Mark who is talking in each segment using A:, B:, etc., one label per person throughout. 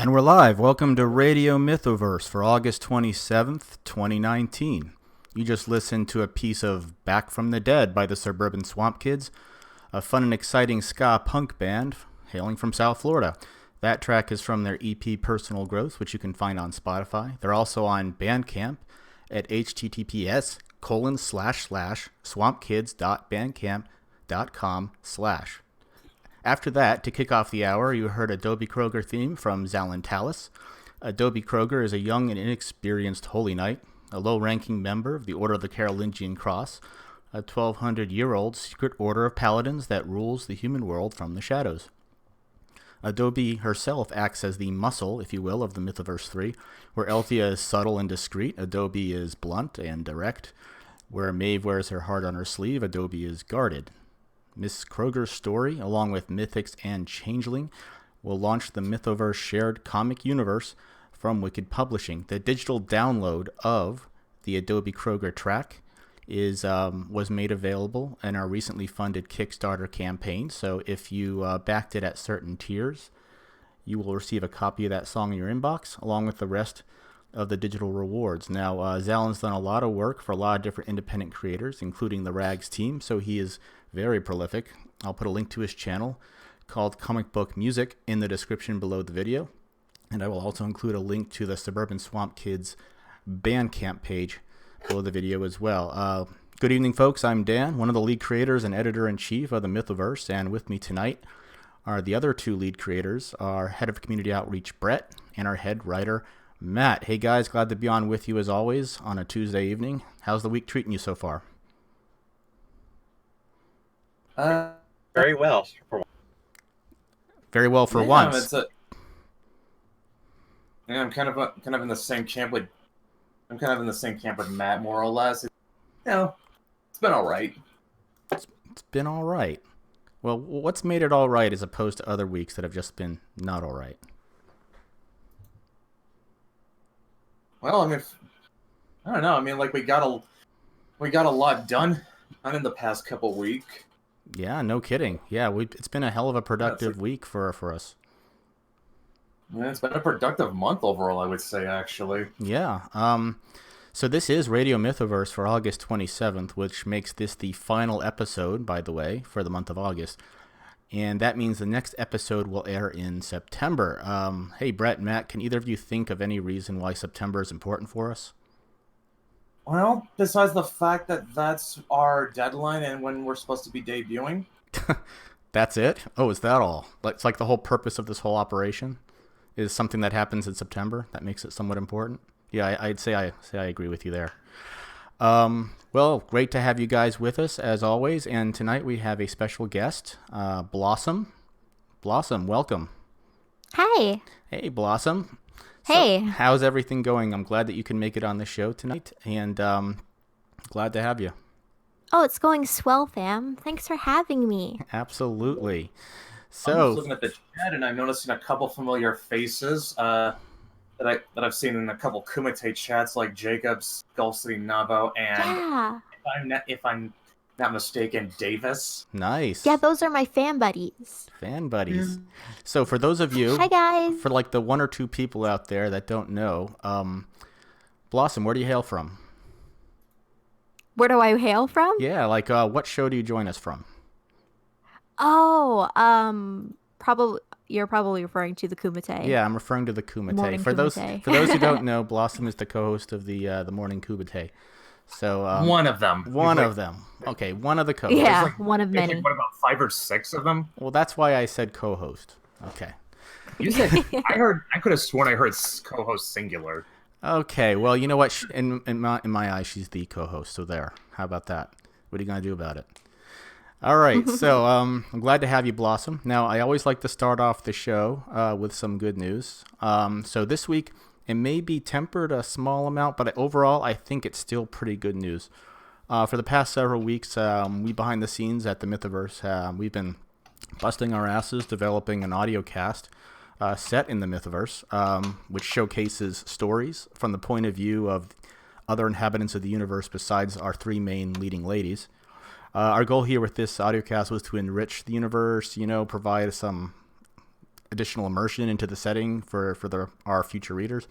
A: And we're live. Welcome to Radio Mythoverse for August 27th, 2019. You just listened to a piece of Back from the Dead by the Suburban Swamp Kids, a fun and exciting ska punk band hailing from South Florida. That track is from their EP Personal Growth, which you can find on Spotify. They're also on Bandcamp at https://swampkids.bandcamp.com/. After that, to kick off the hour, you heard Adobe Kroger theme from Zalin Tallis. Adobe Kroger is a young and inexperienced holy knight, a low-ranking member of the Order of the Carolingian Cross, a 1,200-year-old secret order of paladins that rules the human world from the shadows. Adobe herself acts as the muscle, if you will, of the Mythoverse 3, where Althea is subtle and discreet, Adobe is blunt and direct. Where Maeve wears her heart on her sleeve, Adobe is guarded. Miss Kroger's story, along with Mythics and Changeling, will launch the Mythoverse shared comic universe from Wicked Publishing. The digital download of the Adobe Kroger track was made available in our recently funded Kickstarter campaign. So if you backed it at certain tiers, you will receive a copy of that song in your inbox, along with the rest of the digital rewards. Now, Zalin's done a lot of work for a lot of different independent creators, including the Rags team, so he is very prolific. I'll put a link to his channel called Comic Book Music in the description below the video, and I will also include a link to the Suburban Swamp Kids Bandcamp page below the video as well. Good evening, folks. I'm Dan, one of the lead creators and editor-in-chief of the Mythoverse, and with me tonight are the other two lead creators, our head of community outreach, Brett, and our head writer, Matt. Hey guys, glad to be on with you as always on a Tuesday evening. How's the week treating you so far?
B: Very well.
A: Very well for once.
B: I'm kind of in the same camp with Matt, more or less. It's been all right.
A: It's been all right. Well, what's made it all right as opposed to other weeks that have just been not all right?
B: Well, I mean, I don't know. I mean, like we got a lot done in the past couple weeks.
A: Yeah, no kidding. Yeah, it's been a hell of a productive week for us.
B: Yeah, it's been a productive month overall, I would say, actually.
A: Yeah. So this is Radio Mythoverse for August 27th, which makes this the final episode, by the way, for the month of August. And that means the next episode will air in September. Hey, Brett and Matt, can either of you think of any reason why September is important for us?
B: Well, besides the fact that that's our deadline and when we're supposed to be debuting.
A: That's it? Oh, is that all? It's like the whole purpose of this whole operation is something that happens in September that makes it somewhat important? Yeah, I'd say I agree with you there. Well, great to have you guys with us as always, and tonight we have a special guest, Blossom. Blossom, welcome.
C: Hi.
A: Hey, Blossom.
C: Hey.
A: So, how's everything going? I'm glad that you can make it on the show tonight, and glad to have you.
C: Oh, it's going swell, fam. Thanks for having me.
A: Absolutely. So,
B: I'm just looking at the chat, and I'm noticing a couple familiar faces that I've seen in a couple Kumite chats, like Jacobs, Gulf City Navo, and if I'm not mistaken, Davis.
A: Nice.
C: Yeah, those are my fan buddies.
A: Fan buddies. So for those of you,
C: hi guys.
A: For like the one or two people out there that don't know, Blossom, where do you hail from?
C: Where do I hail from?
A: Yeah, like what show do you join us from?
C: Oh, probably you're probably referring to the Kumite.
A: Yeah, I'm referring to the Kumite.
C: Morning
A: For
C: Kumite.
A: those who don't know, Blossom is the co-host of the Morning Kumite. So
B: one of them.
A: Okay, one of the co-hosts.
C: Yeah, one of many.
B: Like, what about 5 or 6 of them?
A: Well, that's why I said co-host. Okay.
B: You said I could have sworn I heard co-host singular.
A: Okay, well, you know what? In my eyes, she's the co-host. So there. How about that? What are you gonna do about it? All right. So I'm glad to have you, Blossom. Now, I always like to start off the show with some good news. So this week, it may be tempered a small amount, but overall, I think it's still pretty good news. For the past several weeks, we behind the scenes at the Mythoverse, we've been busting our asses developing an audio cast set in the Mythoverse, which showcases stories from the point of view of other inhabitants of the universe besides our 3 main leading ladies. Our goal here with this audiocast was to enrich the universe, provide some additional immersion into the setting for our future readers.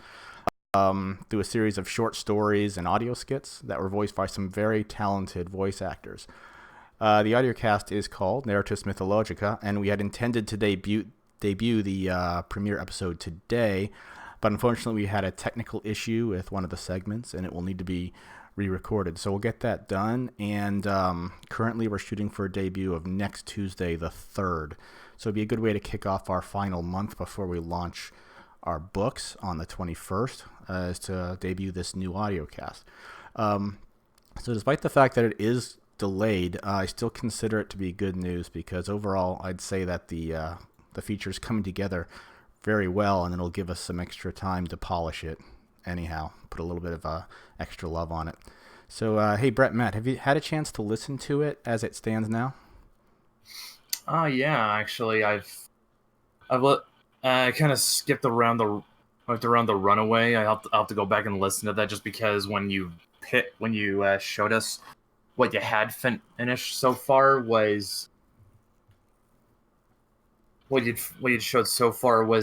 A: Through a series of short stories and audio skits that were voiced by some very talented voice actors. The audiocast is called Narratus Mythologica, and we had intended to debut the premiere episode today, but unfortunately we had a technical issue with one of the segments, and it will need to be re-recorded. So we'll get that done, and currently we're shooting for a debut of next Tuesday, the 3rd. So it'd be a good way to kick off our final month before we launch our books on the 21st, is to debut this new audiocast. So despite the fact that it is delayed, I still consider it to be good news, because overall I'd say that the feature's coming together very well, and it'll give us some extra time to polish it anyhow, put a little bit of extra love on it. So hey, Brett, Matt, have you had a chance to listen to it as it stands now?
B: Yeah, actually, I kind of skipped around the Runaway. I'll have to go back and listen to that, just because when you showed us what you had finished so far was what you'd showed so far was